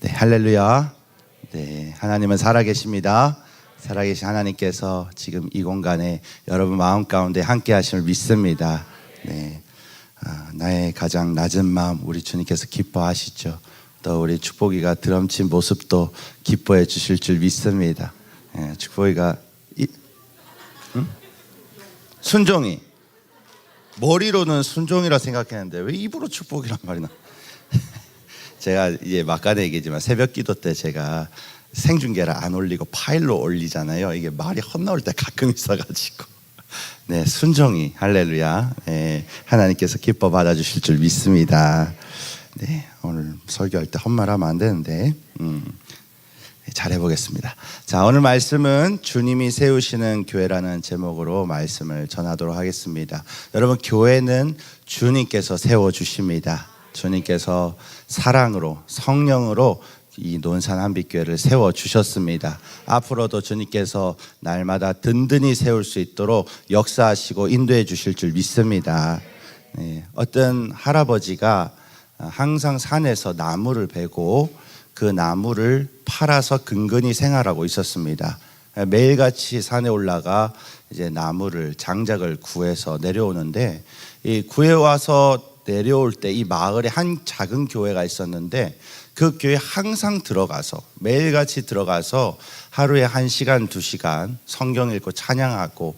네, 할렐루야. 네, 하나님은 살아계십니다. 살아계신 하나님께서 지금 이 공간에 여러분 마음 가운데 함께 하심을 믿습니다. 네, 나의 가장 낮은 마음 우리 주님께서 기뻐하시죠. 또 우리 축복이가 드럼친 모습도 기뻐해 주실 줄 믿습니다. 네, 축복이가 순종이 머리로는 순종이라 생각했는데 왜 입으로 축복이란 말이 나? 제가 이제 막간에 얘기지만 새벽 기도 때 제가 생중계를 안 올리고 파일로 올리잖아요. 이게 말이 헛나올 때 가끔 있어가지고 네, 순종이 할렐루야. 네, 하나님께서 기뻐 받아주실 줄 믿습니다. 네, 오늘 설교할 때 헛말하면 안 되는데 잘해보겠습니다. 자, 오늘 말씀은 주님이 세우시는 교회라는 제목으로 말씀을 전하도록 하겠습니다. 여러분, 교회는 주님께서 세워주십니다. 주님께서 사랑으로 성령으로 이 논산 한빛교회를 세워주셨습니다. 앞으로도 주님께서 날마다 든든히 세울 수 있도록 역사하시고 인도해 주실 줄 믿습니다. 네, 어떤 할아버지가 항상 산에서 나무를 베고 그 나무를 팔아서 근근히 생활하고 있었습니다. 매일같이 산에 올라가 이제 나무를 장작을 구해서 내려오는데 이 구해와서 내려올 때 이 마을에 한 작은 교회가 있었는데 그 교회에 항상 들어가서 매일같이 들어가서 하루에 1시간 2시간 성경 읽고 찬양하고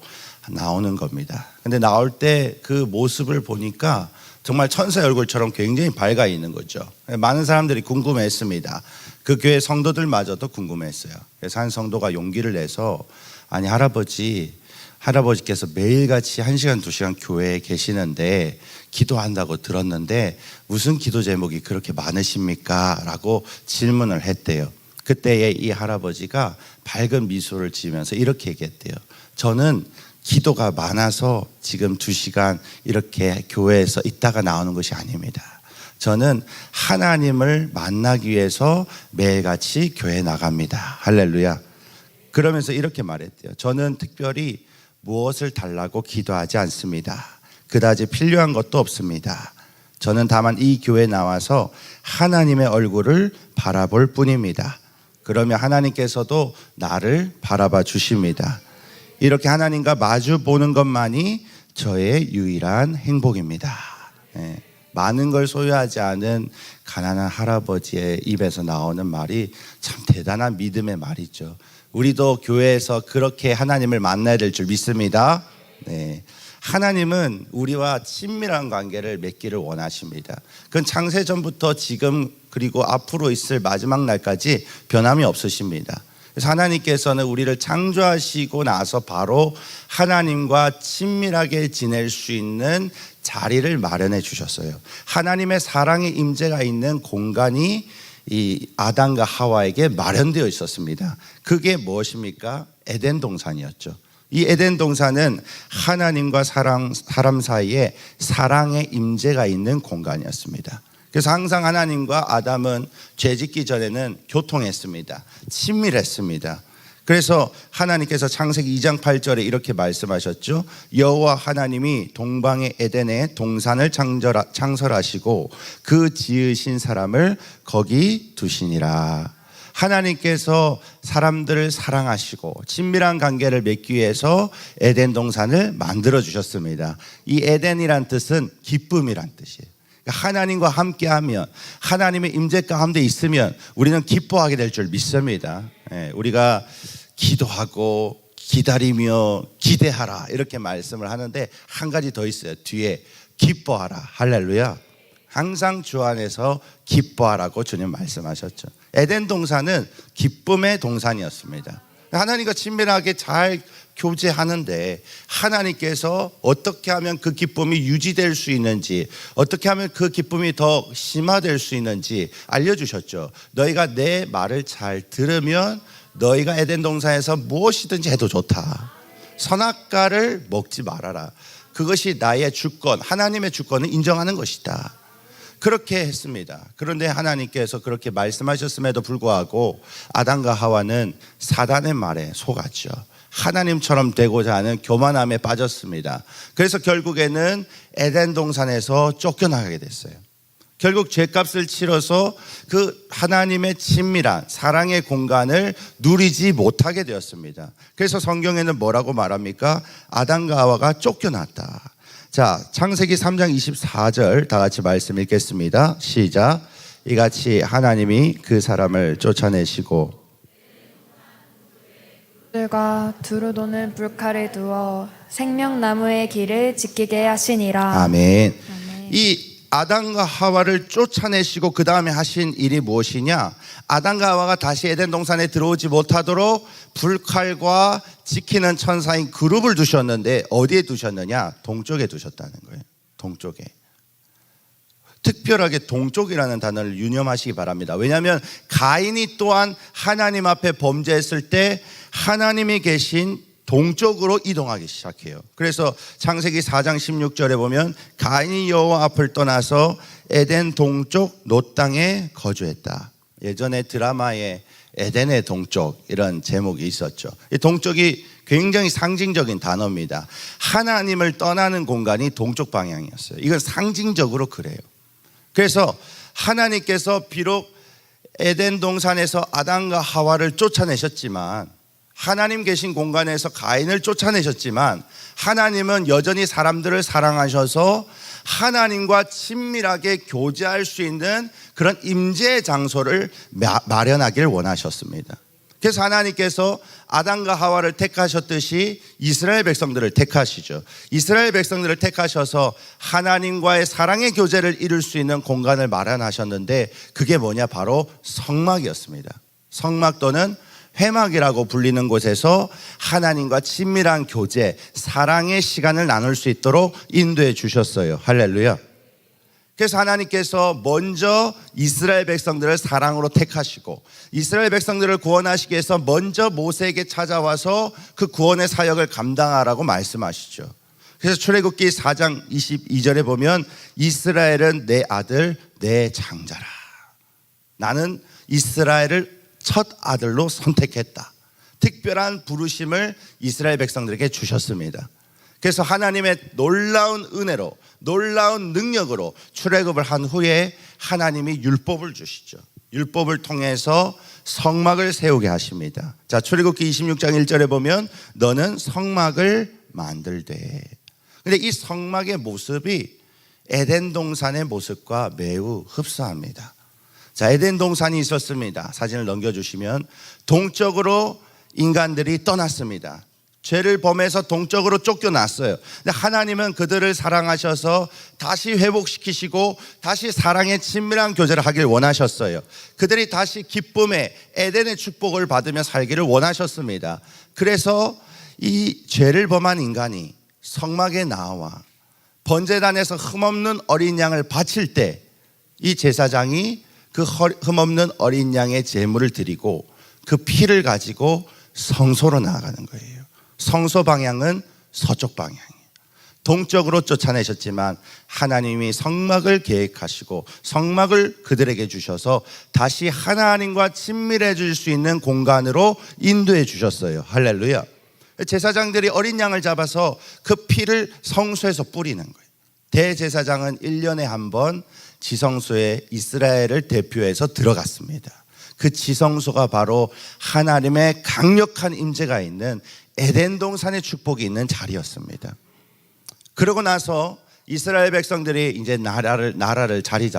나오는 겁니다. 근데 나올 때 그 모습을 보니까 정말 천사의 얼굴처럼 굉장히 밝아 있는 거죠. 많은 사람들이 궁금해했습니다. 그 교회 성도들마저도 궁금했어요. 그래서 한 성도가 용기를 내서 아니 할아버지께서 매일같이 1시간 2시간 교회에 계시는데 기도한다고 들었는데 무슨 기도 제목이 그렇게 많으십니까? 라고 질문을 했대요. 그때에 이 할아버지가 밝은 미소를 지으면서 이렇게 얘기했대요. 저는 기도가 많아서 지금 2시간 이렇게 교회에서 있다가 나오는 것이 아닙니다. 저는 하나님을 만나기 위해서 매일같이 교회에 나갑니다. 할렐루야. 그러면서 이렇게 말했대요. 저는 특별히 무엇을 달라고 기도하지 않습니다. 그다지 필요한 것도 없습니다. 저는 다만 이 교회에 나와서 하나님의 얼굴을 바라볼 뿐입니다. 그러면 하나님께서도 나를 바라봐 주십니다. 이렇게 하나님과 마주 보는 것만이 저의 유일한 행복입니다. 네. 많은 걸 소유하지 않은 가난한 할아버지의 입에서 나오는 말이 참 대단한 믿음의 말이죠. 우리도 교회에서 그렇게 하나님을 만나야 될 줄 믿습니다. 네. 하나님은 우리와 친밀한 관계를 맺기를 원하십니다. 그건 창세전부터 지금 그리고 앞으로 있을 마지막 날까지 변함이 없으십니다. 그래서 하나님께서는 우리를 창조하시고 나서 바로 하나님과 친밀하게 지낼 수 있는 자리를 마련해 주셨어요. 하나님의 사랑의 임재가 있는 공간이 이 아담과 하와에게 마련되어 있었습니다. 그게 무엇입니까? 에덴 동산이었죠. 이 에덴 동산은 하나님과 사람 사이에 사랑의 임재가 있는 공간이었습니다. 그래서 항상 하나님과 아담은 죄 짓기 전에는 교통했습니다. 친밀했습니다. 그래서 하나님께서 창세기 2장 8절에 이렇게 말씀하셨죠. 여호와 하나님이 동방의 에덴에 동산을 창설하시고 그 지으신 사람을 거기 두시니라. 하나님께서 사람들을 사랑하시고 친밀한 관계를 맺기 위해서 에덴 동산을 만들어 주셨습니다. 이 에덴이란 뜻은 기쁨이란 뜻이에요. 하나님과 함께하면 하나님의 임재 가운데 있으면 우리는 기뻐하게 될 줄 믿습니다. 우리가 기도하고 기다리며 기대하라 이렇게 말씀을 하는데 한 가지 더 있어요. 뒤에 기뻐하라. 할렐루야. 항상 주 안에서 기뻐하라고 주님 말씀하셨죠. 에덴 동산은 기쁨의 동산이었습니다. 하나님과 친밀하게 잘 교제하는데 하나님께서 어떻게 하면 그 기쁨이 유지될 수 있는지, 어떻게 하면 그 기쁨이 더 심화될 수 있는지 알려주셨죠. 너희가 내 말을 잘 들으면 너희가 에덴 동산에서 무엇이든지 해도 좋다. 선악과를 먹지 말아라. 그것이 나의 주권, 하나님의 주권을 인정하는 것이다. 그렇게 했습니다. 그런데 하나님께서 그렇게 말씀하셨음에도 불구하고 아담과 하와는 사단의 말에 속았죠. 하나님처럼 되고자 하는 교만함에 빠졌습니다. 그래서 결국에는 에덴 동산에서 쫓겨나가게 됐어요. 결국 죄값을 치러서 그 하나님의 친밀한 사랑의 공간을 누리지 못하게 되었습니다. 그래서 성경에는 뭐라고 말합니까? 아담과 하와가 쫓겨났다. 자, 창세기 3장 24절 다 같이 말씀 읽겠습니다. 시작. 이같이 하나님이 그 사람을 쫓아내시고 들과 두루 도는 불칼을 두어 생명나무의 길을 지키게 하시니라. 아멘. 아멘. 이 아담과 하와를 쫓아내시고 그 다음에 하신 일이 무엇이냐? 아담과 하와가 다시 에덴 동산에 들어오지 못하도록 불칼과 지키는 천사인 그룹을 두셨는데 어디에 두셨느냐? 동쪽에 두셨다는 거예요. 동쪽에. 특별하게 동쪽이라는 단어를 유념하시기 바랍니다. 왜냐하면 가인이 또한 하나님 앞에 범죄했을 때 하나님이 계신 동쪽으로 이동하기 시작해요. 그래서 창세기 4장 16절에 보면 가인이 여호와 앞을 떠나서 에덴 동쪽 놋 땅에 거주했다. 예전에 드라마에 에덴의 동쪽 이런 제목이 있었죠. 이 동쪽이 굉장히 상징적인 단어입니다. 하나님을 떠나는 공간이 동쪽 방향이었어요. 이건 상징적으로 그래요. 그래서 하나님께서 비록 에덴 동산에서 아담과 하와를 쫓아내셨지만, 하나님 계신 공간에서 가인을 쫓아내셨지만, 하나님은 여전히 사람들을 사랑하셔서 하나님과 친밀하게 교제할 수 있는 그런 임재의 장소를 마련하길 원하셨습니다. 그래서 하나님께서 아담과 하와를 택하셨듯이 이스라엘 백성들을 택하시죠. 이스라엘 백성들을 택하셔서 하나님과의 사랑의 교제를 이룰 수 있는 공간을 마련하셨는데, 그게 뭐냐? 바로 성막이었습니다. 성막 또는 회막이라고 불리는 곳에서 하나님과 친밀한 교제, 사랑의 시간을 나눌 수 있도록 인도해 주셨어요. 할렐루야. 그래서 하나님께서 먼저 이스라엘 백성들을 사랑으로 택하시고 이스라엘 백성들을 구원하시기 위해서 먼저 모세에게 찾아와서 그 구원의 사역을 감당하라고 말씀하시죠. 그래서 출애굽기 4장 22절에 보면 이스라엘은 내 아들 내 장자라. 나는 이스라엘을 첫 아들로 선택했다. 특별한 부르심을 이스라엘 백성들에게 주셨습니다. 그래서 하나님의 놀라운 은혜로, 놀라운 능력으로 출애굽을 한 후에 하나님이 율법을 주시죠. 율법을 통해서 성막을 세우게 하십니다. 자, 출애굽기 26장 1절에 보면 너는 성막을 만들되. 근데 이 성막의 모습이 에덴 동산의 모습과 매우 흡사합니다. 자, 에덴 동산이 있었습니다. 사진을 넘겨주시면 동쪽으로 인간들이 떠났습니다. 죄를 범해서 동쪽으로 쫓겨났어요. 근데 하나님은 그들을 사랑하셔서 다시 회복시키시고 다시 사랑의 친밀한 교제를 하길 원하셨어요. 그들이 다시 기쁨의 에덴의 축복을 받으며 살기를 원하셨습니다. 그래서 이 죄를 범한 인간이 성막에 나와 번제단에서 흠없는 어린 양을 바칠 때 이 제사장이 그 흠없는 어린 양의 제물을 드리고 그 피를 가지고 성소로 나아가는 거예요. 성소 방향은 서쪽 방향이에요. 동쪽으로 쫓아내셨지만 하나님이 성막을 계획하시고 성막을 그들에게 주셔서 다시 하나님과 친밀해질 수 있는 공간으로 인도해 주셨어요. 할렐루야. 제사장들이 어린 양을 잡아서 그 피를 성소에서 뿌리는 거예요. 대제사장은 1년에 한 번 지성소에 이스라엘을 대표해서 들어갔습니다. 그 지성소가 바로 하나님의 강력한 임재가 있는 에덴 동산의 축복이 있는 자리였습니다. 그러고 나서 이스라엘 백성들이 이제 나라를 자리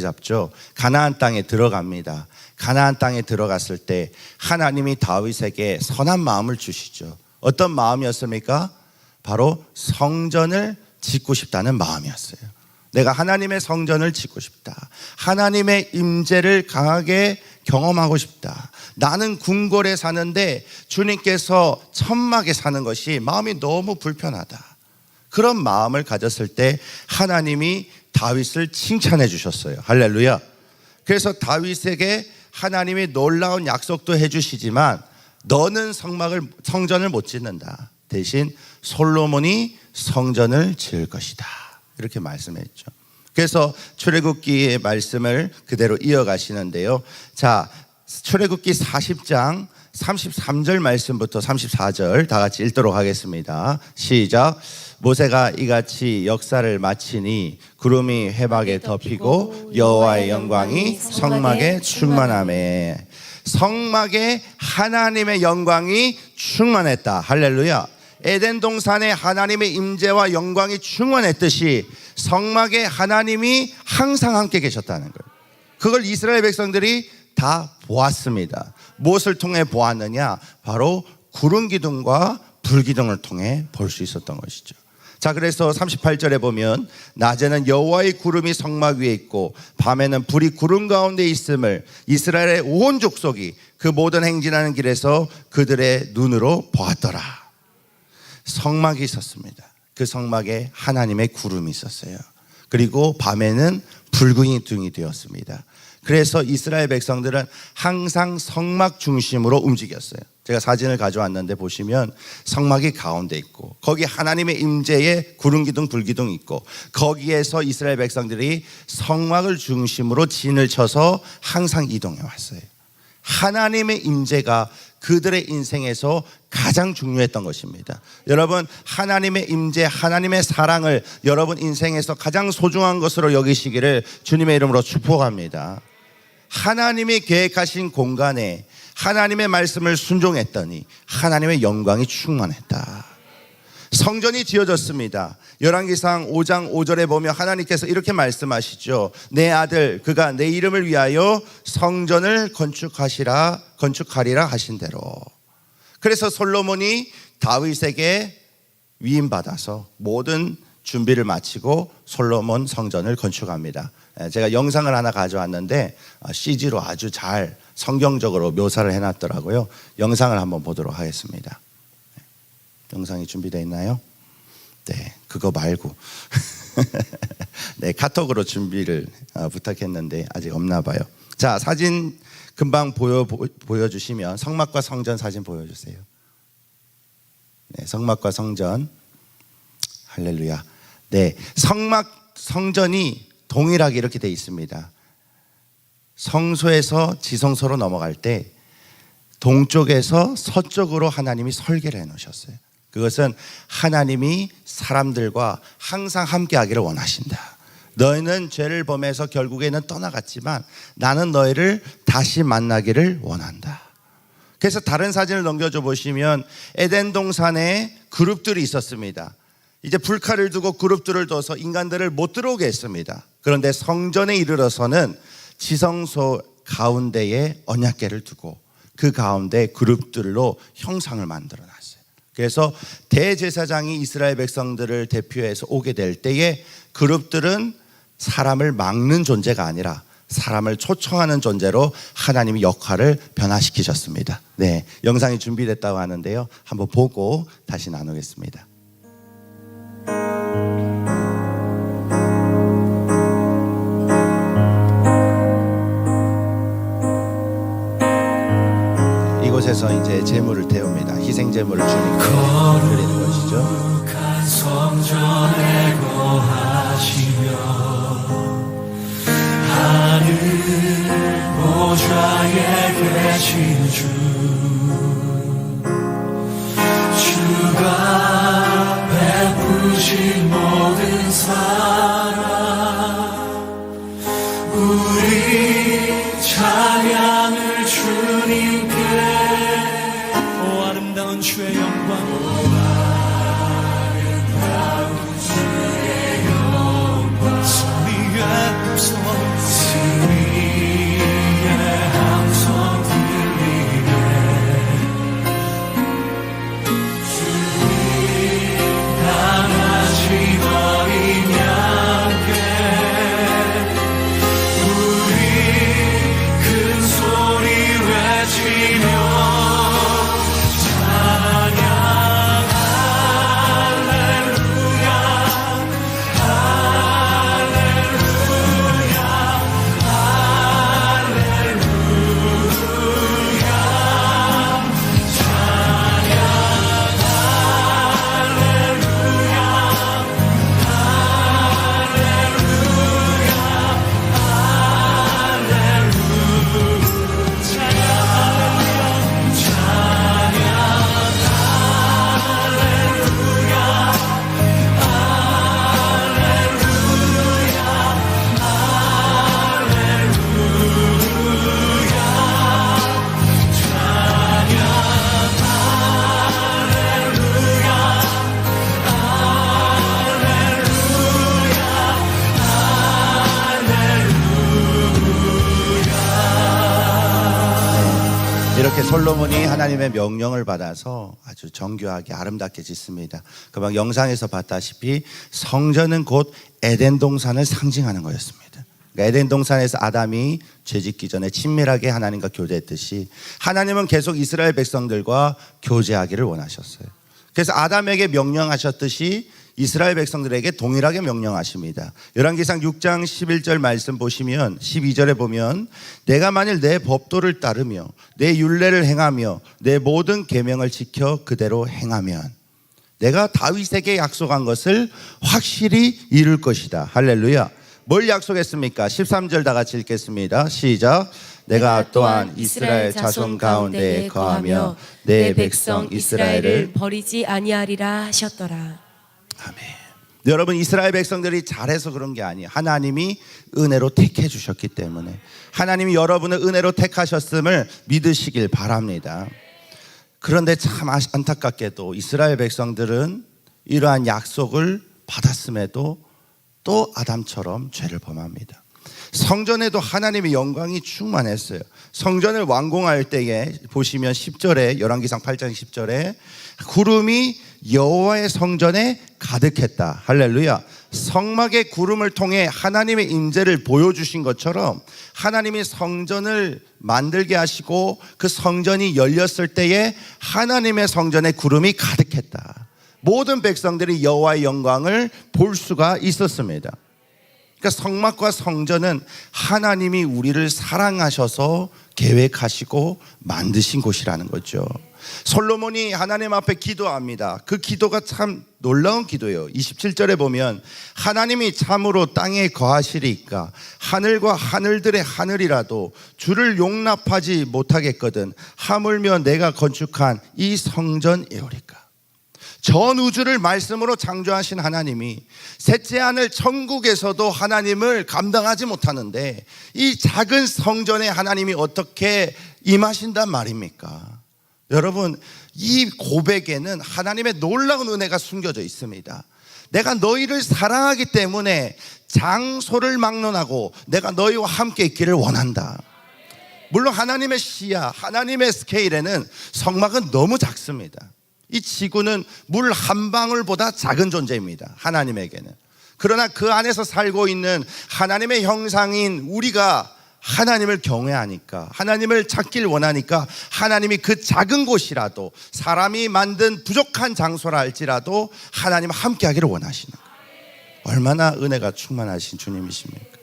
잡죠. 가나안 땅에 들어갑니다. 가나안 땅에 들어갔을 때 하나님이 다윗에게 선한 마음을 주시죠. 어떤 마음이었습니까? 바로 성전을 짓고 싶다는 마음이었어요. 내가 하나님의 성전을 짓고 싶다. 하나님의 임재를 강하게 경험하고 싶다. 나는 궁궐에 사는데 주님께서 천막에 사는 것이 마음이 너무 불편하다. 그런 마음을 가졌을 때 하나님이 다윗을 칭찬해 주셨어요. 할렐루야. 그래서 다윗에게 하나님이 놀라운 약속도 해 주시지만 너는 성전을 못 짓는다. 대신 솔로몬이 성전을 지을 것이다. 이렇게 말씀했죠. 그래서 출애굽기의 말씀을 그대로 이어가시는데요. 자, 출애굽기 40장 33절 말씀부터 34절 다 같이 읽도록 하겠습니다. 시작. 모세가 이같이 역사를 마치니 구름이 회막에 덮이고 여호와의 영광이 성막에 충만하매. 성막에 하나님의 영광이 충만했다. 할렐루야. 에덴 동산에 하나님의 임재와 영광이 충만했듯이 성막에 하나님이 항상 함께 계셨다는 거예요. 그걸 이스라엘 백성들이 다 보았습니다. 무엇을 통해 보았느냐? 바로 구름 기둥과 불 기둥을 통해 볼 수 있었던 것이죠. 자, 그래서 38절에 보면 낮에는 여호와의 구름이 성막 위에 있고 밤에는 불이 구름 가운데 있음을 이스라엘의 온 족속이 그 모든 행진하는 길에서 그들의 눈으로 보았더라. 성막이 있었습니다. 그 성막에 하나님의 구름이 있었어요. 그리고 밤에는 붉은 기둥이 되었습니다. 그래서 이스라엘 백성들은 항상 성막 중심으로 움직였어요. 제가 사진을 가져왔는데 보시면 성막이 가운데 있고 거기 하나님의 임재에 구름 기둥 불 기둥이 있고 거기에서 이스라엘 백성들이 성막을 중심으로 진을 쳐서 항상 이동해 왔어요. 하나님의 임재가 그들의 인생에서 가장 중요했던 것입니다. 여러분, 하나님의 임재, 하나님의 사랑을 여러분 인생에서 가장 소중한 것으로 여기시기를 주님의 이름으로 축복합니다. 하나님이 계획하신 공간에 하나님의 말씀을 순종했더니 하나님의 영광이 충만했다. 성전이 지어졌습니다. 열왕기상 5장 5절에 보면 하나님께서 이렇게 말씀하시죠. 내 아들 그가 내 이름을 위하여 성전을 건축하리라 하신 대로. 그래서 솔로몬이 다윗에게 위임받아서 모든 준비를 마치고 솔로몬 성전을 건축합니다. 제가 영상을 하나 가져왔는데 CG로 아주 잘 성경적으로 묘사를 해놨더라고요. 영상을 한번 보도록 하겠습니다. 영상이 준비되어 있나요? 네, 그거 말고 네, 카톡으로 준비를 부탁했는데 아직 없나 봐요. 자, 사진 금방 보여주시면 성막과 성전 사진 보여주세요. 네, 성막과 성전. 할렐루야. 네, 성전이 동일하게 이렇게 되어 있습니다. 성소에서 지성소로 넘어갈 때 동쪽에서 서쪽으로 하나님이 설계를 해놓으셨어요. 그것은 하나님이 사람들과 항상 함께하기를 원하신다. 너희는 죄를 범해서 결국에는 떠나갔지만 나는 너희를 다시 만나기를 원한다. 그래서 다른 사진을 넘겨줘 보시면 에덴 동산에 그룹들이 있었습니다. 이제 불칼을 두고 그룹들을 둬서 인간들을 못 들어오게 했습니다. 그런데 성전에 이르러서는 지성소 가운데에 언약궤를 두고 그 가운데 그룹들로 형상을 만들어 놨어요. 그래서 대제사장이 이스라엘 백성들을 대표해서 오게 될 때에 그룹들은 사람을 막는 존재가 아니라 사람을 초청하는 존재로 하나님이 역할을 변화시키셨습니다. 네, 영상이 준비됐다고 하는데요. 한번 보고 다시 나누겠습니다. 이곳에서 이제 제물을 태웁니다. 희생 제물을 주님께 드리는 것이죠. 거룩한 성전에 거하시며 하늘 보좌에 계신 주가 베푸신 모든 사랑 우리 찬양을 주님께 오 아름다운 주의 영광 아름다운 주의 영광 승리의 함성 승리의 함성 들리네 주님 강하신 어린 양께 우리 큰 소리 외치며 찬양 이렇게 솔로몬이 하나님의 명령을 받아서 아주 정교하게 아름답게 짓습니다. 금방 영상에서 봤다시피 성전은 곧 에덴 동산을 상징하는 거였습니다. 그러니까 에덴 동산에서 아담이 죄짓기 전에 친밀하게 하나님과 교제했듯이 하나님은 계속 이스라엘 백성들과 교제하기를 원하셨어요. 그래서 아담에게 명령하셨듯이 이스라엘 백성들에게 동일하게 명령하십니다. 열왕기상 6장 11절 말씀 보시면 12절에 보면 내가 만일 내 법도를 따르며 내 율례를 행하며 내 모든 계명을 지켜 그대로 행하면 내가 다윗에게 약속한 것을 확실히 이룰 것이다. 할렐루야. 뭘 약속했습니까? 13절 다 같이 읽겠습니다. 시작. 내가 또한 이스라엘 자손 가운데에 거하며 내 백성 이스라엘을 버리지 아니하리라 하셨더라. 아멘. 여러분, 이스라엘 백성들이 잘해서 그런 게 아니에요. 하나님이 은혜로 택해 주셨기 때문에 하나님이 여러분을 은혜로 택하셨음을 믿으시길 바랍니다. 그런데 참 안타깝게도 이스라엘 백성들은 이러한 약속을 받았음에도 또 아담처럼 죄를 범합니다. 성전에도 하나님의 영광이 충만했어요. 성전을 완공할 때에 보시면 10절에 열왕기상 8장 10절에 구름이 여호와의 성전에 가득했다. 할렐루야. 성막의 구름을 통해 하나님의 임재를 보여주신 것처럼 하나님이 성전을 만들게 하시고 그 성전이 열렸을 때에 하나님의 성전에 구름이 가득했다. 모든 백성들이 여호와의 영광을 볼 수가 있었습니다. 그러니까 성막과 성전은 하나님이 우리를 사랑하셔서 계획하시고 만드신 곳이라는 거죠. 솔로몬이 하나님 앞에 기도합니다. 그 기도가 참 놀라운 기도예요. 27절에 보면 하나님이 참으로 땅에 거하시리까 하늘과 하늘들의 하늘이라도 주를 용납하지 못하겠거든 하물며 내가 건축한 이 성전이오리까. 전 우주를 말씀으로 창조하신 하나님이 셋째 하늘 천국에서도 하나님을 감당하지 못하는데 이 작은 성전에 하나님이 어떻게 임하신단 말입니까? 여러분, 이 고백에는 하나님의 놀라운 은혜가 숨겨져 있습니다. 내가 너희를 사랑하기 때문에 장소를 막론하고 내가 너희와 함께 있기를 원한다. 물론 하나님의 시야, 하나님의 스케일에는 성막은 너무 작습니다. 이 지구는 물 한 방울보다 작은 존재입니다. 하나님에게는. 그러나 그 안에서 살고 있는 하나님의 형상인 우리가 하나님을 경외하니까, 하나님을 찾길 원하니까 하나님이 그 작은 곳이라도 사람이 만든 부족한 장소라 할지라도 하나님 함께 하기를 원하시는 거예요. 얼마나 은혜가 충만하신 주님이십니까?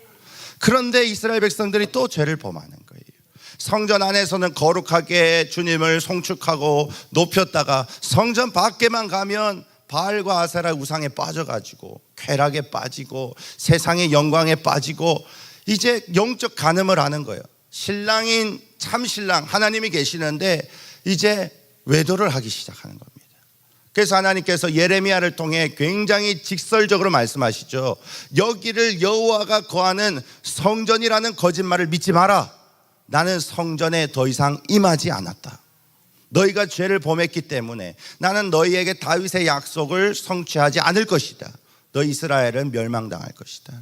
그런데 이스라엘 백성들이 또 죄를 범하는 거예요. 성전 안에서는 거룩하게 주님을 송축하고 높였다가 성전 밖에만 가면 바알과 아세라 우상에 빠져가지고 쾌락에 빠지고 세상의 영광에 빠지고 이제 영적 간음을 하는 거예요. 신랑인 참신랑 하나님이 계시는데 이제 외도를 하기 시작하는 겁니다. 그래서 하나님께서 예레미야를 통해 굉장히 직설적으로 말씀하시죠. 여기를 여호와가 거하는 성전이라는 거짓말을 믿지 마라. 나는 성전에 더 이상 임하지 않았다. 너희가 죄를 범했기 때문에 나는 너희에게 다윗의 약속을 성취하지 않을 것이다. 너희 이스라엘은 멸망당할 것이다.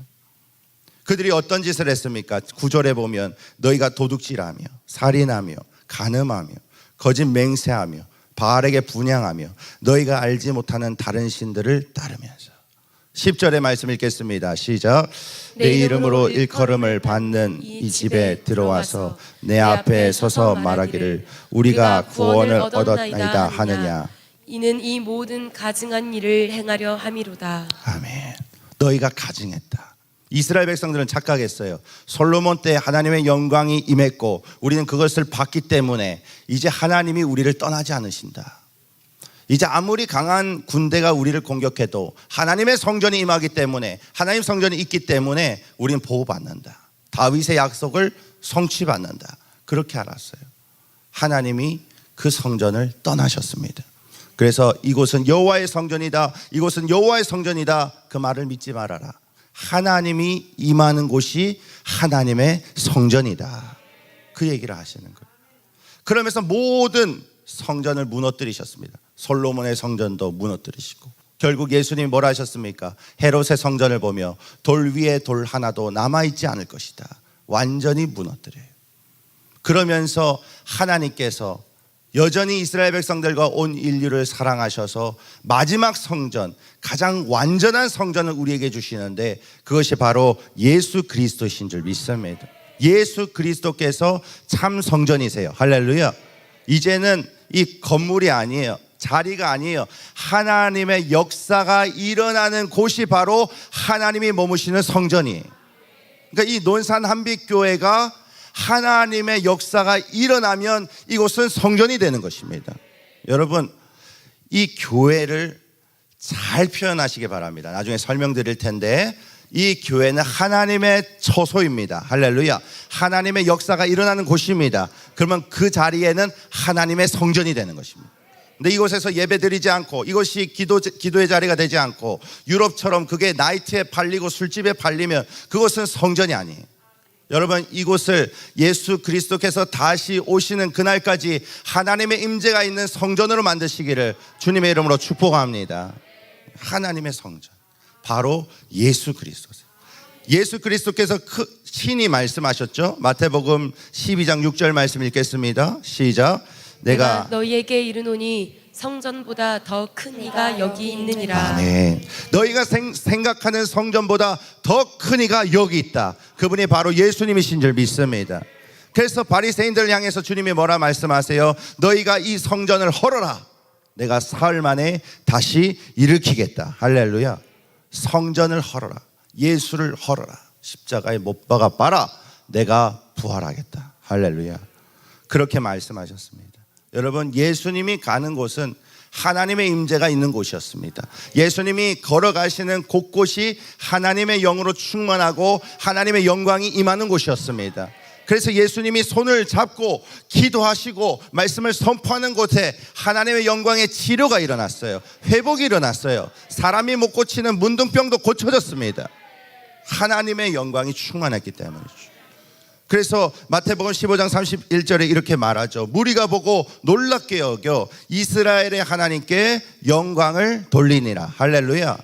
그들이 어떤 짓을 했습니까? 9절에 보면 너희가 도둑질하며 살인하며 간음하며 거짓 맹세하며 바알에게 분향하며 너희가 알지 못하는 다른 신들을 따르면서 10절의 말씀 읽겠습니다. 시작. 내 이름으로 일컬음을 받는 이 집에 들어와서 내 앞에 서서 말하기를 우리가 구원을 얻었나이다 하느냐. 이는 이 모든 가증한 일을 행하려 함이로다. 아멘. 너희가 가증했다. 이스라엘 백성들은 착각했어요. 솔로몬 때 하나님의 영광이 임했고 우리는 그것을 봤기 때문에 이제 하나님이 우리를 떠나지 않으신다. 이제 아무리 강한 군대가 우리를 공격해도 하나님의 성전이 임하기 때문에 하나님 성전이 있기 때문에 우리는 보호받는다. 다윗의 약속을 성취받는다. 그렇게 알았어요. 하나님이 그 성전을 떠나셨습니다. 그래서 이곳은 여호와의 성전이다. 이곳은 여호와의 성전이다. 그 말을 믿지 말아라. 하나님이 임하는 곳이 하나님의 성전이다. 그 얘기를 하시는 거예요. 그러면서 모든 성전을 무너뜨리셨습니다. 솔로몬의 성전도 무너뜨리시고 결국 예수님이 뭐라 하셨습니까? 헤롯의 성전을 보며 돌 위에 돌 하나도 남아있지 않을 것이다. 완전히 무너뜨려요. 그러면서 하나님께서 여전히 이스라엘 백성들과 온 인류를 사랑하셔서 마지막 성전, 가장 완전한 성전을 우리에게 주시는데 그것이 바로 예수 그리스도신 줄 믿습니다. 예수 그리스도께서 참 성전이세요. 할렐루야. 이제는 이 건물이 아니에요. 자리가 아니에요. 하나님의 역사가 일어나는 곳이 바로 하나님이 머무시는 성전이에요. 그러니까 이 논산 한빛교회가 하나님의 역사가 일어나면 이곳은 성전이 되는 것입니다. 여러분, 이 교회를 잘 표현하시기 바랍니다. 나중에 설명드릴 텐데 이 교회는 하나님의 처소입니다. 할렐루야. 하나님의 역사가 일어나는 곳입니다. 그러면 그 자리에는 하나님의 성전이 되는 것입니다. 근데 이곳에서 예배 드리지 않고 이것이 기도의 자리가 되지 않고 유럽처럼 그게 나이트에 팔리고 술집에 팔리면 그것은 성전이 아니에요. 여러분, 이곳을 예수 그리스도께서 다시 오시는 그날까지 하나님의 임재가 있는 성전으로 만드시기를 주님의 이름으로 축복합니다. 하나님의 성전, 바로 예수 그리스도세요. 예수 그리스도께서 신이 말씀하셨죠. 마태복음 12장 6절 말씀 읽겠습니다. 시작. 내가 너희에게 이르노니 성전보다 더 큰 이가 여기 있느니라. 아멘. 너희가 생각하는 성전보다 더 큰 이가 여기 있다. 그분이 바로 예수님이신 줄 믿습니다. 그래서 바리새인들을 향해서 주님이 뭐라 말씀하세요? 너희가 이 성전을 헐어라. 내가 사흘 만에 다시 일으키겠다. 할렐루야. 성전을 헐어라. 예수를 헐어라. 십자가에 못 박아 봐라. 내가 부활하겠다. 할렐루야. 그렇게 말씀하셨습니다. 여러분, 예수님이 가는 곳은 하나님의 임재가 있는 곳이었습니다. 예수님이 걸어가시는 곳곳이 하나님의 영으로 충만하고 하나님의 영광이 임하는 곳이었습니다. 그래서 예수님이 손을 잡고 기도하시고 말씀을 선포하는 곳에 하나님의 영광의 치료가 일어났어요. 회복이 일어났어요. 사람이 못 고치는 문둥병도 고쳐졌습니다. 하나님의 영광이 충만했기 때문이죠. 그래서 마태복음 15장 31절에 이렇게 말하죠. 무리가 보고 놀랍게 여겨 이스라엘의 하나님께 영광을 돌리니라. 할렐루야.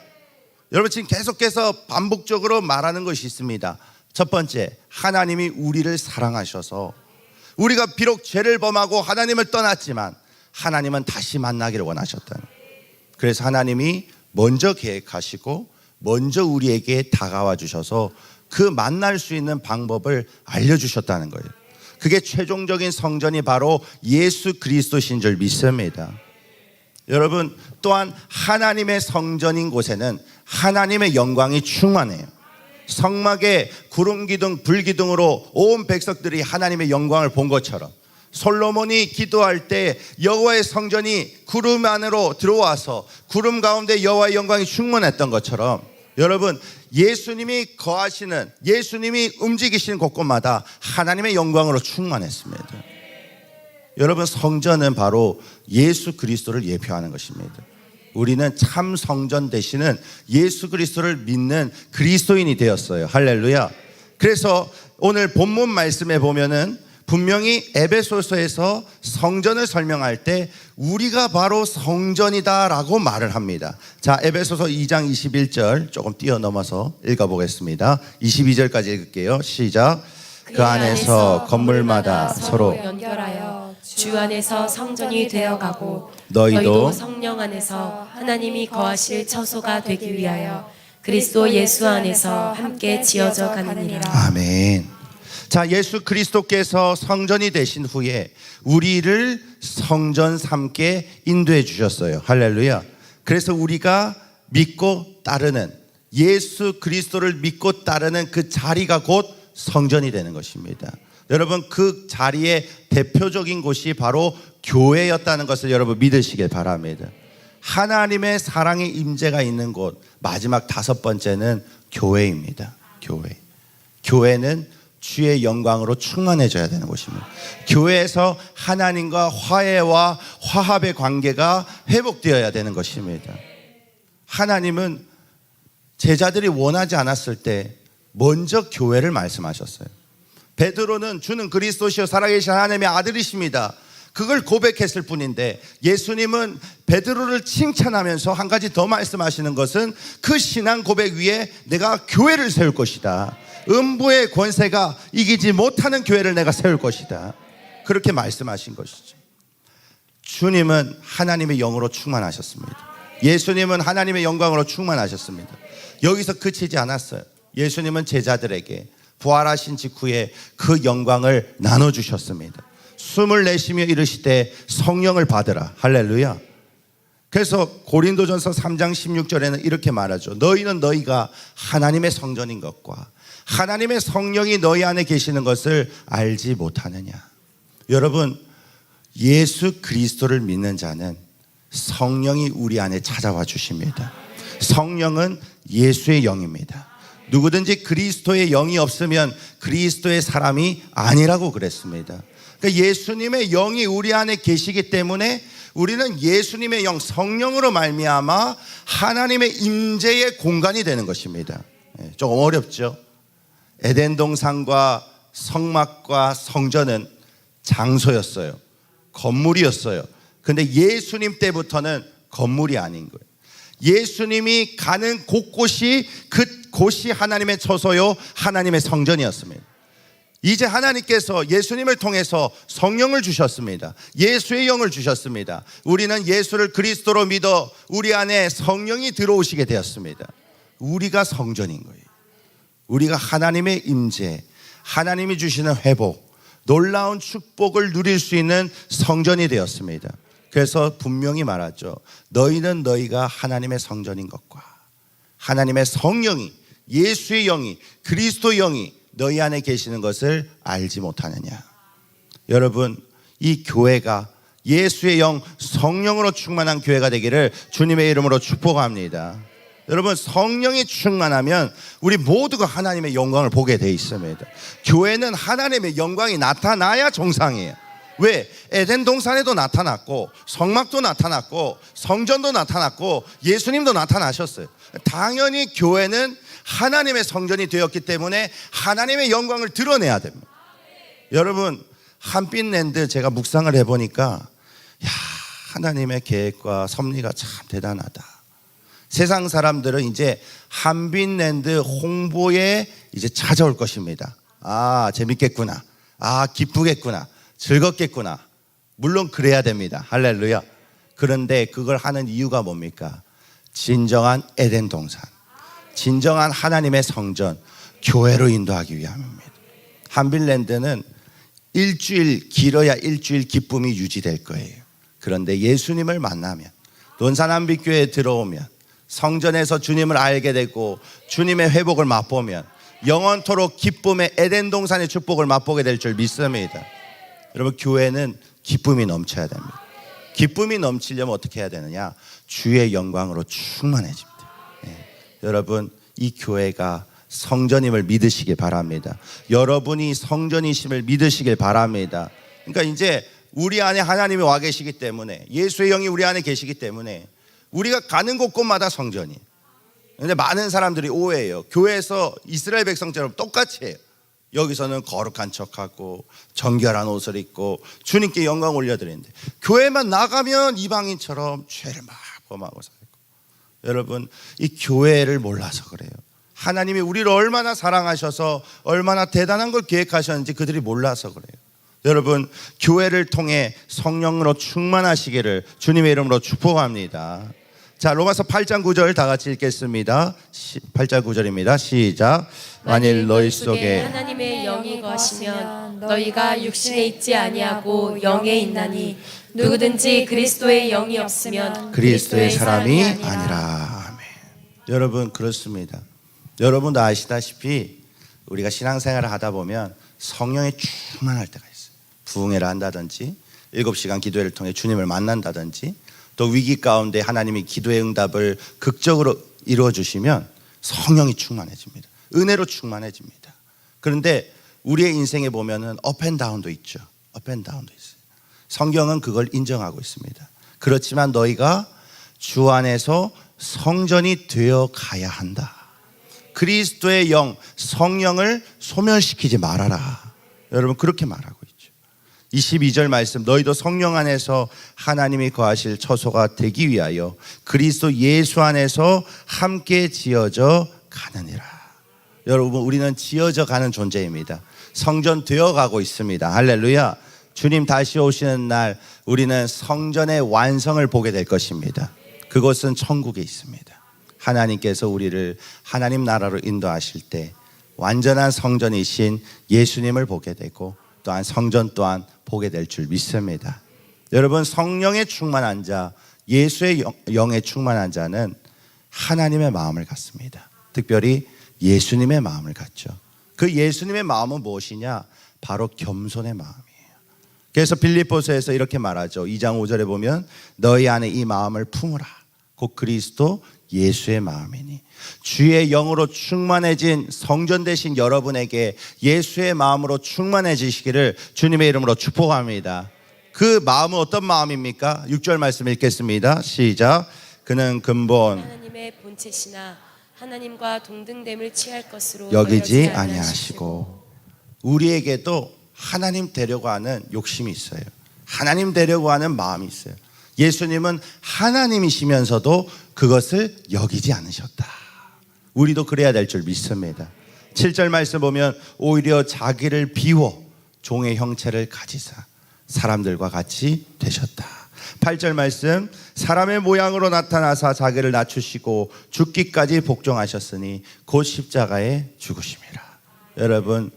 여러분, 지금 계속해서 반복적으로 말하는 것이 있습니다. 첫 번째, 하나님이 우리를 사랑하셔서 우리가 비록 죄를 범하고 하나님을 떠났지만 하나님은 다시 만나기를 원하셨다. 그래서 하나님이 먼저 계획하시고 먼저 우리에게 다가와 주셔서 그 만날 수 있는 방법을 알려주셨다는 거예요. 그게 최종적인 성전이 바로 예수 그리스도신 줄 믿습니다. 여러분, 또한 하나님의 성전인 곳에는 하나님의 영광이 충만해요. 성막에 구름 기둥 불 기둥으로 온 백성들이 하나님의 영광을 본 것처럼 솔로몬이 기도할 때 여호와의 성전이 구름 안으로 들어와서 구름 가운데 여호와의 영광이 충만했던 것처럼 여러분, 예수님이 거하시는, 예수님이 움직이시는 곳곳마다 하나님의 영광으로 충만했습니다. 여러분, 성전은 바로 예수 그리스도를 예표하는 것입니다. 우리는 참 성전 되시는 예수 그리스도를 믿는 그리스도인이 되었어요. 할렐루야. 그래서 오늘 본문 말씀에 보면은 분명히 에베소서에서 성전을 설명할 때 우리가 바로 성전이다라고 말을 합니다. 자, 에베소서 2장 21절 조금 뛰어넘어서 읽어보겠습니다. 22절까지 읽을게요. 시작. 그 안에서 건물마다 서로 연결하여 주 안에서 성전이 되어가고 너희도 성령 안에서 하나님이 거하실 처소가 되기 위하여 그리스도 예수 안에서 함께 지어져 가느니라. 아멘. 자, 예수 그리스도께서 성전이 되신 후에 우리를 성전 삼게 인도해 주셨어요. 할렐루야. 그래서 우리가 믿고 따르는, 예수 그리스도를 믿고 따르는 그 자리가 곧 성전이 되는 것입니다. 여러분, 그 자리의 대표적인 곳이 바로 교회였다는 것을 여러분 믿으시길 바랍니다. 하나님의 사랑의 임재가 있는 곳, 마지막 다섯 번째는 교회입니다. 교회는 주의 영광으로 충만해져야 되는 곳입니다. 교회에서 하나님과 화해와 화합의 관계가 회복되어야 되는 것입니다. 하나님은 제자들이 원하지 않았을 때 먼저 교회를 말씀하셨어요. 베드로는 주는 그리스도시요 살아계신 하나님의 아들이십니다. 그걸 고백했을 뿐인데 예수님은 베드로를 칭찬하면서 한 가지 더 말씀하시는 것은 그 신앙 고백 위에 내가 교회를 세울 것이다. 음부의 권세가 이기지 못하는 교회를 내가 세울 것이다. 그렇게 말씀하신 것이죠. 주님은 하나님의 영으로 충만하셨습니다. 예수님은 하나님의 영광으로 충만하셨습니다. 여기서 그치지 않았어요. 예수님은 제자들에게 부활하신 직후에 그 영광을 나눠주셨습니다. 숨을 내쉬며 이르시되 성령을 받으라. 할렐루야. 그래서 고린도전서 3장 16절에는 이렇게 말하죠. 너희는 너희가 하나님의 성전인 것과 하나님의 성령이 너희 안에 계시는 것을 알지 못하느냐. 여러분, 예수 그리스도를 믿는 자는 성령이 우리 안에 찾아와 주십니다. 성령은 예수의 영입니다. 누구든지 그리스도의 영이 없으면 그리스도의 사람이 아니라고 그랬습니다. 그러니까 예수님의 영이 우리 안에 계시기 때문에 우리는 예수님의 영, 성령으로 말미암아 하나님의 임재의 공간이 되는 것입니다. 조금 어렵죠? 에덴 동산과 성막과 성전은 장소였어요. 건물이었어요. 근데 예수님 때부터는 건물이 아닌 거예요. 예수님이 가는 곳곳이 그 곳이 하나님의 처소요, 하나님의 성전이었습니다. 이제 하나님께서 예수님을 통해서 성령을 주셨습니다. 예수의 영을 주셨습니다. 우리는 예수를 그리스도로 믿어 우리 안에 성령이 들어오시게 되었습니다. 우리가 성전인 거예요. 우리가 하나님의 임재, 하나님이 주시는 회복, 놀라운 축복을 누릴 수 있는 성전이 되었습니다. 그래서 분명히 말하죠. 너희는 너희가 하나님의 성전인 것과 하나님의 성령이, 예수의 영이, 그리스도의 영이 너희 안에 계시는 것을 알지 못하느냐. 여러분, 이 교회가 예수의 영, 성령으로 충만한 교회가 되기를 주님의 이름으로 축복합니다. 여러분, 성령이 충만하면 우리 모두가 하나님의 영광을 보게 돼 있습니다. 교회는 하나님의 영광이 나타나야 정상이에요. 왜? 에덴 동산에도 나타났고 성막도 나타났고 성전도 나타났고 예수님도 나타나셨어요. 당연히 교회는 하나님의 성전이 되었기 때문에 하나님의 영광을 드러내야 됩니다. 여러분, 한빛랜드 제가 묵상을 해보니까 하나님의 계획과 섭리가 참 대단하다. 세상 사람들은 이제 한빛랜드 홍보에 이제 찾아올 것입니다. 아, 재밌겠구나. 아, 기쁘겠구나. 즐겁겠구나. 물론 그래야 됩니다. 할렐루야. 그런데 그걸 하는 이유가 뭡니까? 진정한 에덴 동산, 진정한 하나님의 성전, 교회로 인도하기 위함입니다. 한빛랜드는 길어야 일주일 기쁨이 유지될 거예요. 그런데 예수님을 만나면, 논산한빛교회에 들어오면, 성전에서 주님을 알게 되고 주님의 회복을 맛보면 영원토록 기쁨의 에덴 동산의 축복을 맛보게 될 줄 믿습니다. 여러분, 교회는 기쁨이 넘쳐야 됩니다. 기쁨이 넘치려면 어떻게 해야 되느냐? 주의 영광으로 충만해집니다. 여러분, 이 교회가 성전임을 믿으시길 바랍니다. 여러분이 성전이심을 믿으시길 바랍니다. 그러니까 이제 우리 안에 하나님이 와 계시기 때문에, 예수의 영이 우리 안에 계시기 때문에 우리가 가는 곳곳마다 성전이에요. 그런데 많은 사람들이 오해해요. 교회에서 이스라엘 백성처럼 똑같이 해요. 여기서는 거룩한 척하고 정결한 옷을 입고 주님께 영광 올려드리는데, 교회만 나가면 이방인처럼 죄를 막 범하고 살고. 여러분, 이 교회를 몰라서 그래요. 하나님이 우리를 얼마나 사랑하셔서 얼마나 대단한 걸 계획하셨는지 그들이 몰라서 그래요. 여러분, 교회를 통해 성령으로 충만하시기를 주님의 이름으로 축복합니다. 자, 로마서 8장 9절 다 같이 읽겠습니다. 8장 9절입니다. 시작. 만일 너희 속에 하나님의 영이 거하시면 너희가 육신에 있지 아니하고 영에 있나니 누구든지 그리스도의 영이 없으면 그리스도의 사람이 아니라. 아멘. 여러분, 그렇습니다. 여러분도 아시다시피 우리가 신앙생활을 하다 보면 성령에 충만할 때가 있어요. 부흥회를 한다든지 7시간 기도회를 통해 주님을 만난다든지, 또 위기 가운데 하나님이 기도의 응답을 극적으로 이루어 주시면 성령이 충만해집니다. 은혜로 충만해집니다. 그런데 우리의 인생에 보면은 업앤다운도 있죠. 업앤다운도 있어요. 성경은 그걸 인정하고 있습니다. 그렇지만 너희가 주 안에서 성전이 되어 가야 한다. 그리스도의 영, 성령을 소멸시키지 말아라. 여러분, 그렇게 말하고 있죠. 22절 말씀, 너희도 성령 안에서 하나님이 거하실 처소가 되기 위하여 그리스도 예수 안에서 함께 지어져 가느니라. 여러분, 우리는 지어져 가는 존재입니다. 성전 되어 가고 있습니다. 할렐루야. 주님 다시 오시는 날 우리는 성전의 완성을 보게 될 것입니다. 그곳은 천국에 있습니다. 하나님께서 우리를 하나님 나라로 인도하실 때 완전한 성전이신 예수님을 보게 되고 또한 성전 또한 보게 될 줄 믿습니다. 여러분, 성령에 충만한 자, 예수의 영에 충만한 자는 하나님의 마음을 갖습니다. 특별히 예수님의 마음을 갖죠. 그 예수님의 마음은 무엇이냐? 바로 겸손의 마음이에요. 그래서 빌립보서에서 이렇게 말하죠. 2장 5절에 보면 너희 안에 이 마음을 품으라. 곧 그리스도 예수의 마음이니. 주의 영으로 충만해진 성전 되신 여러분에게 예수의 마음으로 충만해지시기를 주님의 이름으로 축복합니다. 그 마음은 어떤 마음입니까? 6절 말씀 읽겠습니다. 시작. 그는 근본 하나님의 본체시나 하나님과 동등됨을 취할 것으로 여기지 아니하시고. 우리에게도 하나님 되려고 하는 욕심이 있어요. 하나님 되려고 하는 마음이 있어요. 예수님은 하나님이시면서도 그것을 여기지 않으셨다. 우리도 그래야 될 줄 믿습니다. 7절 말씀 보면 오히려 자기를 비워 종의 형체를 가지사 사람들과 같이 되셨다. 8절 말씀 사람의 모양으로 나타나사 자기를 낮추시고 죽기까지 복종하셨으니 곧 십자가에 죽으심이라. 여러분,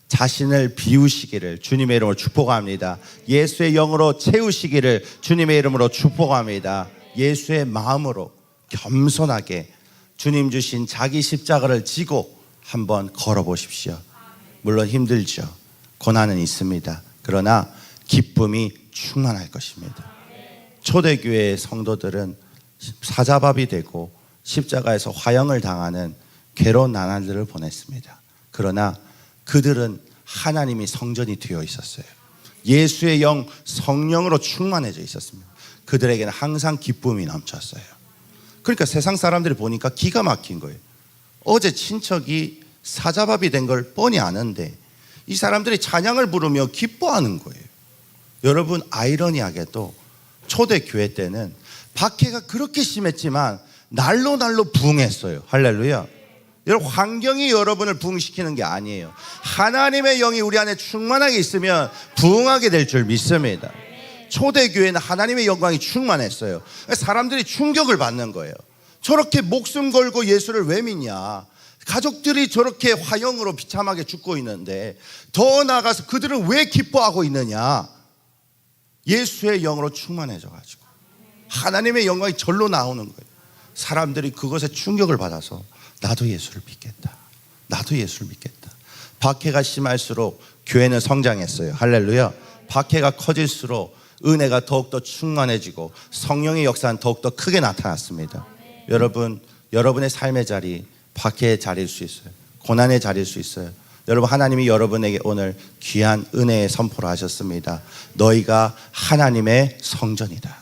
자신을 비우시기를 주님의 이름으로 축복합니다. 예수의 영으로 채우시기를 주님의 이름으로 축복합니다. 예수의 마음으로 겸손하게 주님 주신 자기 십자가를 지고 한번 걸어보십시오. 물론 힘들죠. 고난은 있습니다. 그러나 기쁨이 충만할 것입니다. 초대교회의 성도들은 사자밥이 되고 십자가에서 화형을 당하는 괴로운 나날들을 보냈습니다. 그러나 그들은 하나님이 성전이 되어 있었어요. 예수의 영 성령으로 충만해져 있었습니다. 그들에게는 항상 기쁨이 넘쳤어요. 그러니까 세상 사람들이 보니까 기가 막힌 거예요. 어제 친척이 사자밥이 된 걸 뻔히 아는데 이 사람들이 찬양을 부르며 기뻐하는 거예요. 여러분, 아이러니하게도 초대교회 때는 박해가 그렇게 심했지만 날로 부흥했어요. 할렐루야. 여러분, 환경이 여러분을 부흥시키는 게 아니에요. 하나님의 영이 우리 안에 충만하게 있으면 부흥하게 될 줄 믿습니다. 초대교회는 하나님의 영광이 충만했어요. 사람들이 충격을 받는 거예요. 저렇게 목숨 걸고 예수를 왜 믿냐? 가족들이 저렇게 화형으로 비참하게 죽고 있는데 더 나아가서 그들은 왜 기뻐하고 있느냐? 예수의 영으로 충만해져가지고 하나님의 영광이 절로 나오는 거예요. 사람들이 그것에 충격을 받아서 나도 예수를 믿겠다. 나도 예수를 믿겠다. 박해가 심할수록 교회는 성장했어요. 할렐루야. 박해가 커질수록 은혜가 더욱더 충만해지고 성령의 역사는 더욱더 크게 나타났습니다. 여러분, 여러분의 삶의 자리 박해의 자리일 수 있어요. 고난의 자리일 수 있어요. 여러분, 하나님이 여러분에게 오늘 귀한 은혜의 선포를 하셨습니다. 너희가 하나님의 성전이다.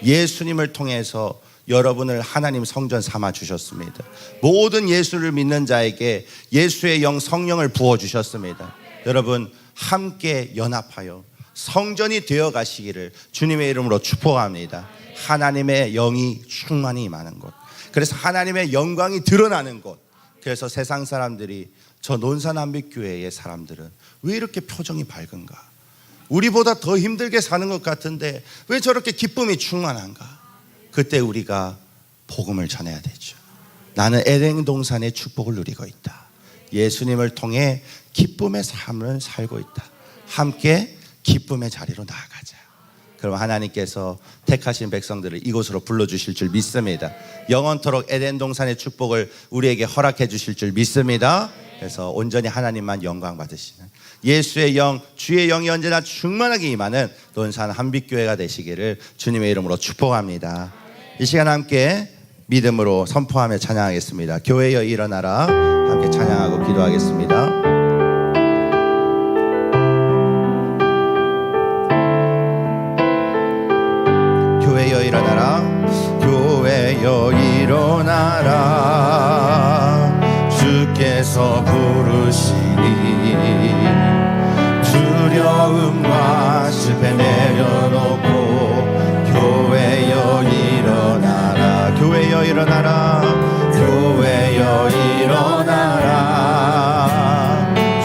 예수님을 통해서 여러분을 하나님 성전 삼아 주셨습니다. 모든 예수를 믿는 자에게 예수의 영 성령을 부어 주셨습니다. 여러분, 함께 연합하여 성전이 되어 가시기를 주님의 이름으로 축복합니다. 하나님의 영이 충만히 임하는 곳, 그래서 하나님의 영광이 드러나는 곳. 그래서 세상 사람들이 저 논산한빛교회의 사람들은 왜 이렇게 표정이 밝은가? 우리보다 더 힘들게 사는 것 같은데 왜 저렇게 기쁨이 충만한가? 그때 우리가 복음을 전해야 되죠. 나는 에덴 동산의 축복을 누리고 있다. 예수님을 통해 기쁨의 삶을 살고 있다. 함께 기쁨의 자리로 나아가자. 그럼 하나님께서 택하신 백성들을 이곳으로 불러주실 줄 믿습니다. 영원토록 에덴 동산의 축복을 우리에게 허락해 주실 줄 믿습니다. 그래서 온전히 하나님만 영광 받으시는 예수의 영, 주의 영이 언제나 충만하게 임하는 논산 한빛교회가 되시기를 주님의 이름으로 축복합니다. 이 시간 함께 믿음으로 선포하며 찬양하겠습니다. 교회여 일어나라. 함께 찬양하고 기도하겠습니다. 교회여 일어나라. 교회여 일어나라. 주께서 부르시니 두려움과 실패 내려놓고 교회여 일어나라. 교회여 일어나라. 교회여 일어나라.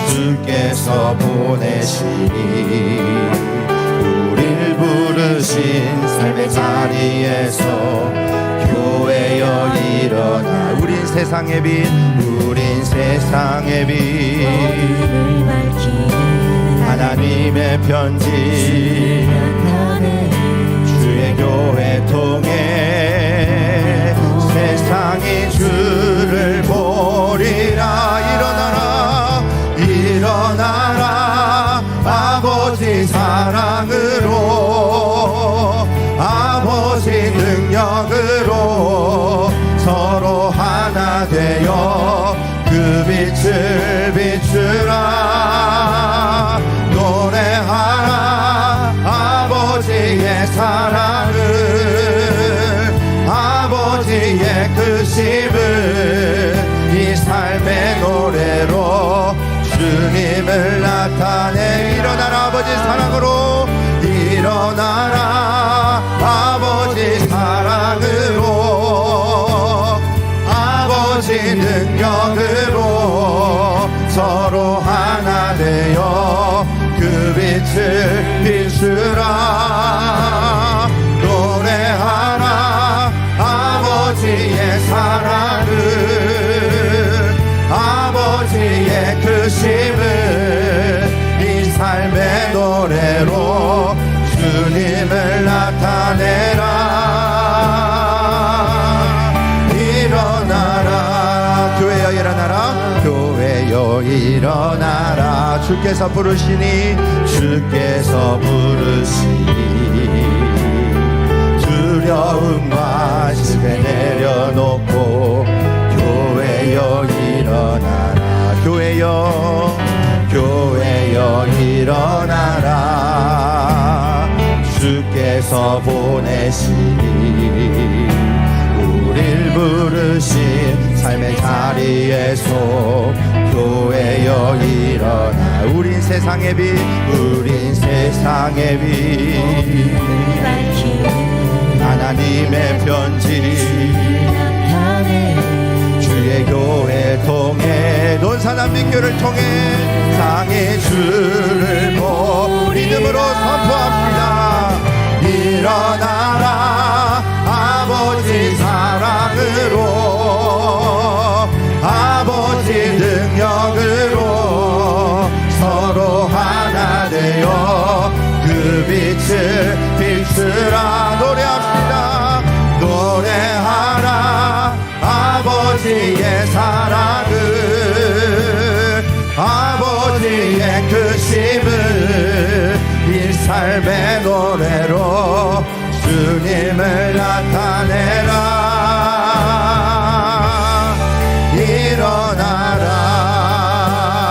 주께서 보내시니 자리에서 교회여 일어나 우린 세상의 빛 우린 세상의 빛 어둠을 밝히는 하나님의 편지 주의 교회 통해 세상이 주를 보리라 일어나라 일어나라 아버지 사랑으로 아버지 능력으로 서로 하나 되어 그 빛을 비추라 노래하라 아버지의 사랑을 아버지의 크심을 이 삶의 노래로 주님을 나타내 일어나라 아버지 사랑으로 일어나라 아버지 사랑으로 아버지 능력으로 서로 하나 되어 그 빛을 비추라 노래하라 아버지의 사랑을 아버지의 크심을 이 삶의 노래로 주님을 나타내라 일어나라 교회여 일어나라 교회여 일어나라 주께서 부르시니 주께서 부르시니 두려움과 집에 내려놓고 교회여 일어나라 교회여 교회여 일어나라 주께서 보내시니 우릴 부르신 삶의 자리에서 교회여 일어나 우린 세상의 빛 우린 세상의 빛 하나님의 편지 주의 교회 통해 논산한빛교를 통해 상의 주를 믿음으로 선포합니다 일어나라 아버지 사랑으로 아버지 능력으로 서로 하나 되어 그 빛을 비추라 노래합시다 노래하라 아버지의 사랑을 아버지의 크심을 이 삶의 노래로 주님을 나타내라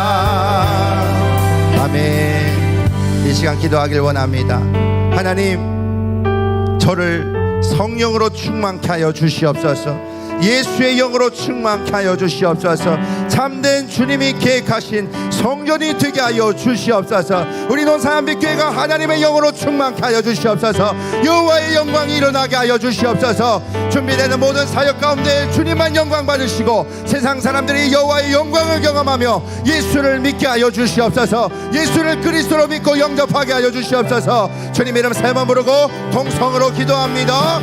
일어나라 아멘 이 시간 기도하길 원합니다 하나님 저를 성령으로 충만케 하여 주시옵소서 예수의 영으로 충만케 하여 주시옵소서 참된 주님이 계획하신 성전이 되게 하여 주시옵소서 우리 논산한빛교회가 하나님의 영으로 충만케 하여 주시옵소서 여호와의 영광이 일어나게 하여 주시옵소서 준비되는 모든 사역 가운데 주님만 영광 받으시고 세상 사람들이 여호와의 영광을 경험하며 예수를 믿게 하여 주시옵소서 예수를 그리스도로 믿고 영접하게 하여 주시옵소서 주님 이름 세 번 부르고 통성으로 기도합니다